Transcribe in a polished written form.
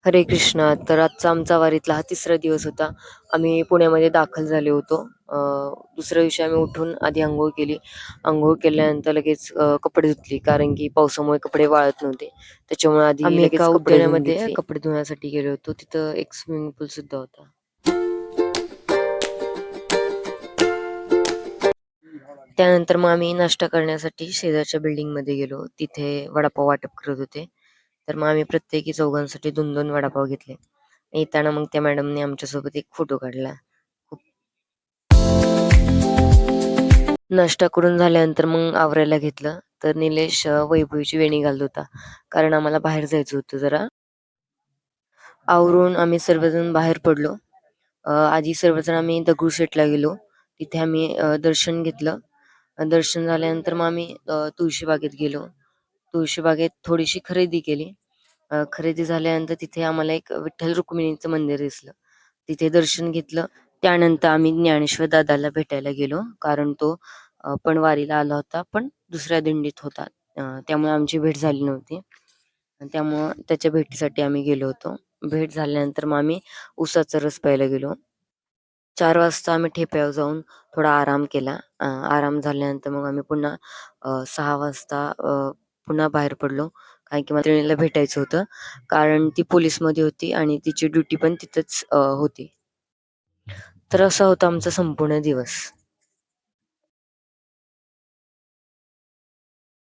हरे कृष्णा. तर आजचा आमचा वारीतला हा तिसरा दिवस होता. आम्ही पुण्यामध्ये दाखल झालो होतो. दुसऱ्या दिवशी आम्ही उठून आधी अंघोळ केली. अंघोळ केल्यानंतर लगेच कपडे धुतली, कारण की पावसामुळे कपडे वाळत नव्हते. त्याच्यामुळे आधी आम्ही लगेच एका कपडे धुवून उद्यानामध्ये घेतले. कपडे धुण्यासाठी गेलो होतो. तिथं एक स्विमिंग पूल सुद्धा होता. त्यानंतर मग आम्ही नाश्ता करण्यासाठी शेजारच्या बिल्डिंगमध्ये गेलो. तिथे वडापाव वाटप करत होते. तर मग आम्ही प्रत्येकी चौघांसाठी 2-2 वडापाव घेतले. येताना मग त्या मॅडमने आमच्यासोबत एक फोटो काढला. नाश्ता करून झाल्यानंतर मग आवरायला घेतलं. तर निलेश वैभवीची वेणी घालत होता, कारण आम्हाला बाहेर जायचं होतं जरा. आवरून आम्ही सर्वजण बाहेर पडलो. आधी सर्वजण आम्ही दगडूशेठला गेलो. तिथे आम्ही दर्शन घेतलं. दर्शन झाल्यानंतर मग आम्ही तुळशीबागेत गेलो. तुळशीबागेत थोडीशी खरेदी केली. खरेदी झाल्यानंतर तिथे आम्हाला एक विठ्ठल रुक्मिणीचं मंदिर दिसलं. तिथे दर्शन घेतलं. त्यानंतर आम्ही ज्ञानेश्वर दादाला भेटायला गेलो, कारण तो पण वारीला आला होता, पण दुसऱ्या दिंडीत होता. त्यामुळे आमची भेट झाली नव्हती. त्यामुळं त्याच्या भेटीसाठी आम्ही गेलो होतो. भेट झाल्यानंतर मग आम्ही उसाचा रस प्यायला गेलो. 4 वाजता आम्ही ठेप्यावर जाऊन थोडा आराम केला. आराम झाल्यानंतर मग आम्ही पुन्हा 6 वाजता पुन्हा बाहेर पडलो. कारण की मैत्रिणीला भेटायचं होतं, कारण ती पोलीसमध्ये होती आणि तिची ड्युटी पण तिथंच होती. तर असा होता आमचा संपूर्ण दिवस.